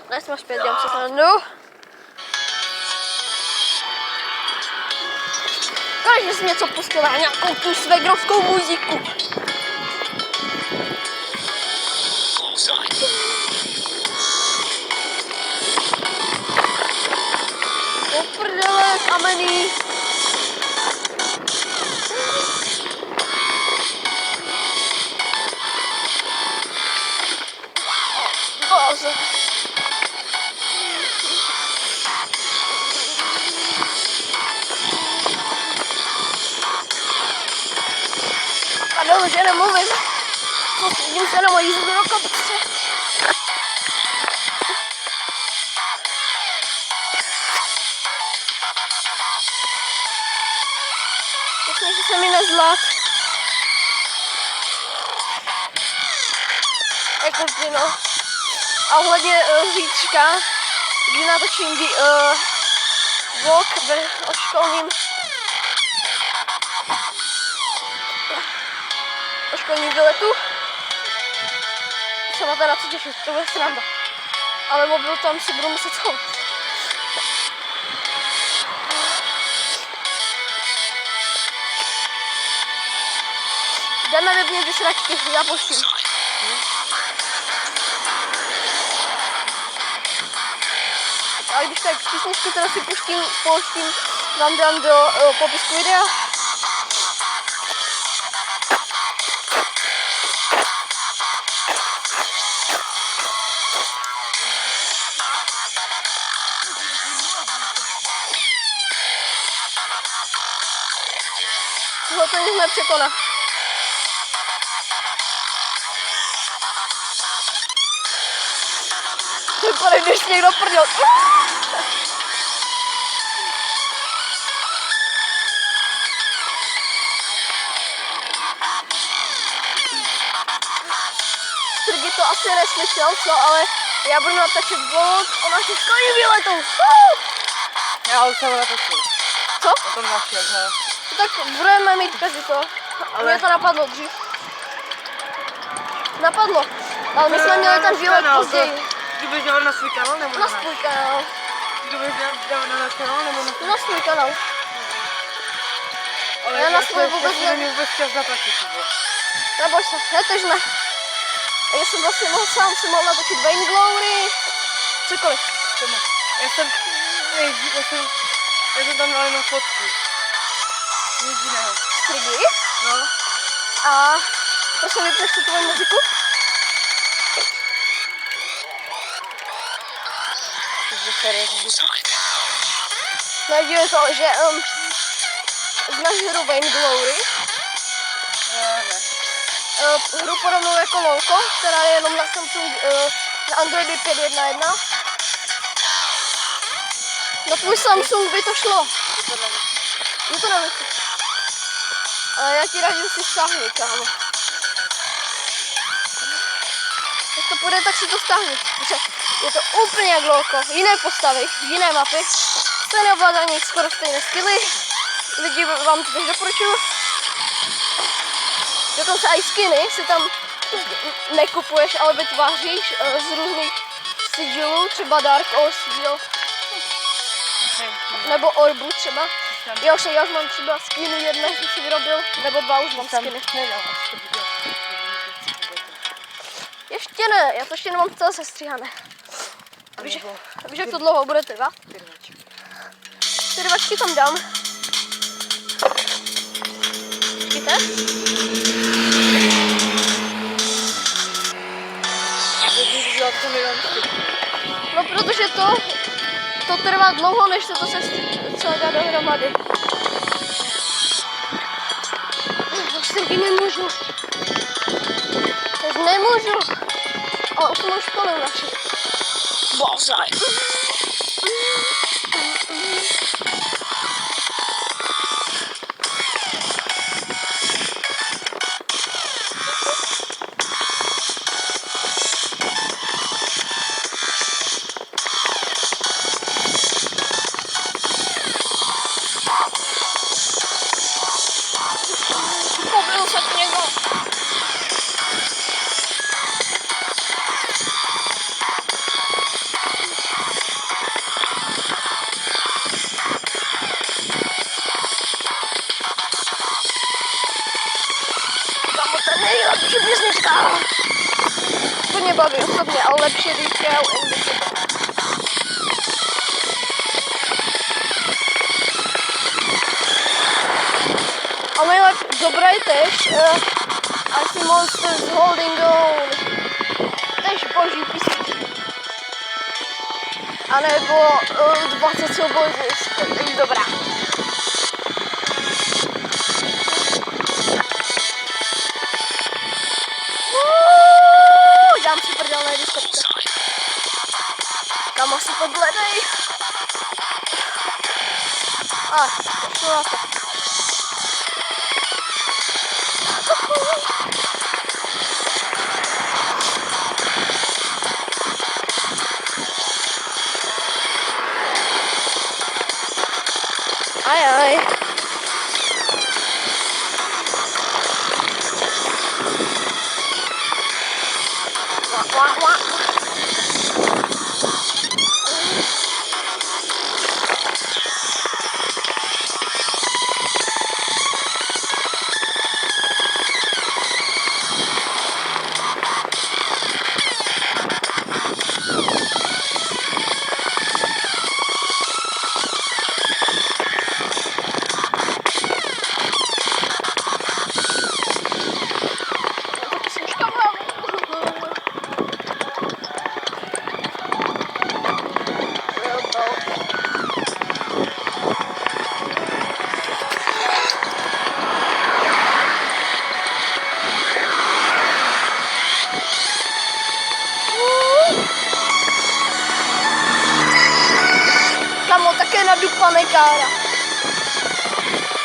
Dnes máš 5, dělám si srandu. Konečně jsi něco pustila, nějakou tu svegrovskou muziku. O prdele, kamenný. Bože. Pardon, že nemluvím. Soustředím se na moji jízdu do kopce. Myslím, že se mi nezvlád. Jako vždy, no. A ohledně zítřka, kdy natočím vlog o školním výletu, se na to co těšit, to bude sranda. Ale mobil tam si budu muset schovat. Jdeme vypnět ty sračky, já pouštím. A když tak písničky, které si pouštím, vám dám do popisku videa. Tohle to jsme překonat. Vypadá, když někdo prdel. Strgy to asi neslyšel, co, ale já budu natáčet vlog o naší školní výletu. Já už jsem natočil. Co? O tom našel, že? Tak budeme mít každý to. Ale mě to napadlo dřív. Napadlo. Ale my jsme měli ten výlet později. Ty budeš dávat na svůj kanál nebo na svůj kanál? Ty budeš dávat na náš kanál nebo na svůj? Na svůj kanál. Ale já na svůj vůbec nevím. Vůbec čas natočit. Neboj se, netočme. A já jsem vlastně mohl sám, si mohl natočit Wayne Glory. Cokoliv. Já jsem tam dal na fotku. Nic jiného. Strigy? No. A prosím, vypneš tu tvoji muziku? Najdíle to, že znáš hru Wayne Glory? Ne. Hru podobnou jako LOLko, která je jenom na Samsung, na Androidu 5.1.1. Na tvůj Samsung by to šlo. Je to nevíš. Ale já ti radím si stáhni, kámo. Když to půjde, tak si to stáhni. Je to úplně jak LOLko. Jiné postavy, jiné mapy, stejné ovládání, skoro stejné skilly. Lidi vám to teď doporučuju. Dokonce i skiny si tam nekupuješ, ale vytváříš z různých sigilů, třeba Dark Ore sigil. Nebo Orbu třeba. Já už mám třeba skiny jedné, jsem si vyrobil, nebo dva už mám skiny. Ještě ne, já to ještě nemám celé sestříhané. Víš, jak to dlouho bude trvat? 4 vačky tam dám. Počkejte. No protože to trvá dlouho, než se to celé dá dohromady. Už nemůžu. Teď nemůžu. Ale už jsem u školy naši. Bozaj. Lepší písnička. To mě baví osobně, ale lepší detail and a nejlepší dobré tež I see monsters holding on. Tež boží písničky. A nebo 20 soubojů, takže dobrá. Dám si prdelné diskopce. Kam asi podhledej. Co nás to? Aj. Wah. Kamo, také nadupaný kára.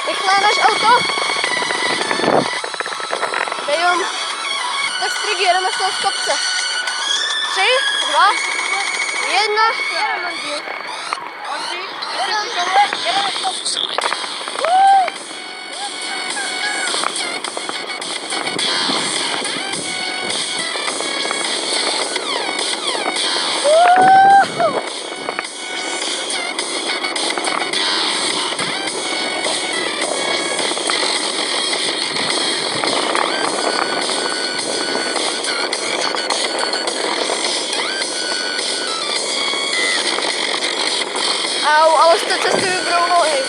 Rychlé než auto. Bejom. Tak strigy, jedeme z toho z kopce. 3, 2, 1. Au, ale z té cesty vybrou nohy.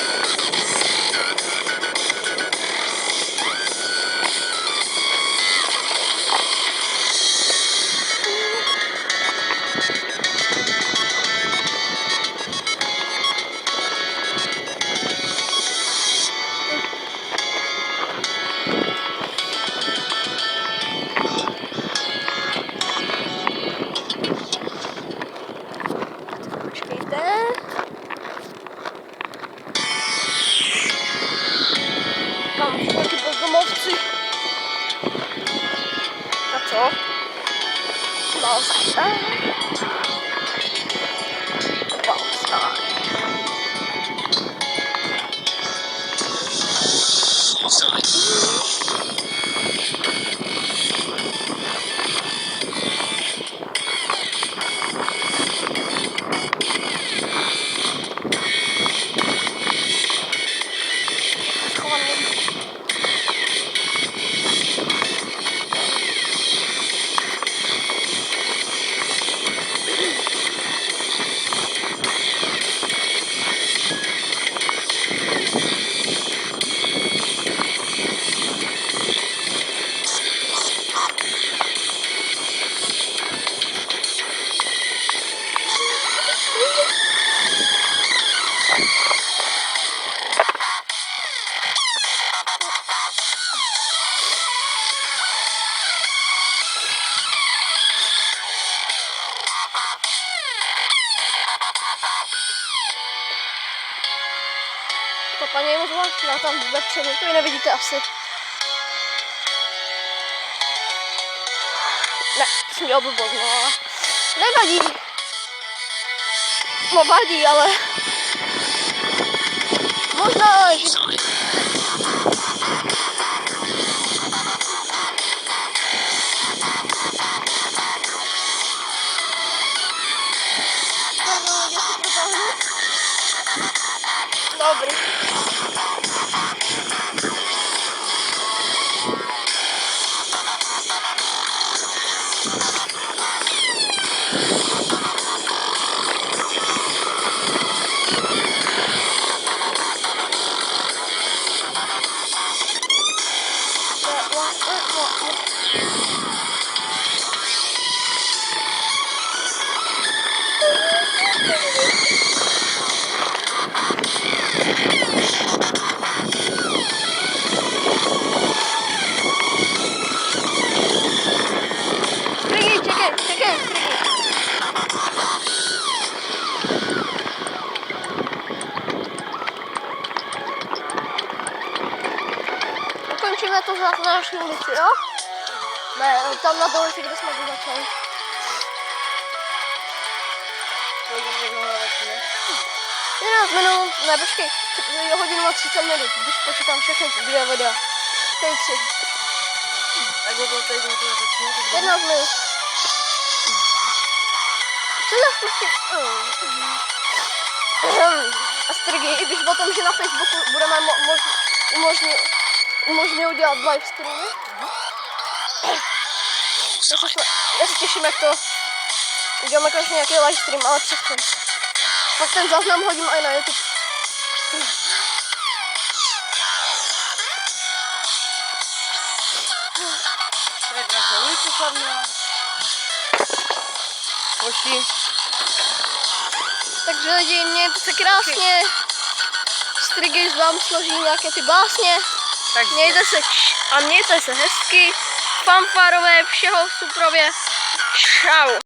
Počkejte. Tam jsou taky bezdomovci. A co? Balsán. To paní je moc zvláštná tam vepředu, to ji nevidíte asi. Ne, jsem dělal blbost, no ale nevadí. No vadí, ale možná, že... Dobrý. strašné ulici, jo? Ne, tam na dole, kde jsme začali. Kolik ne? 11 minut, ne počkej, hodinu a 30 minut, když počítám všechny ty dvě videa. Tady 3. A kdo to tady to začne? 11 minut. Co za spustí? Astrigy, i když potom, že na Facebooku budeme umožňují udělat live streamy. Já se těším, jak to uděláme konečně nějaký live stream, ale přesně. Pak ten záznam hodím i na YouTube. Tak naše ulice slavná. Hoši. Takže lidi, mějte se krásně. Strigy vám složí nějaké ty básně. Takže. Mějte se hezky. Fanfárové, všeho suprově. Čau.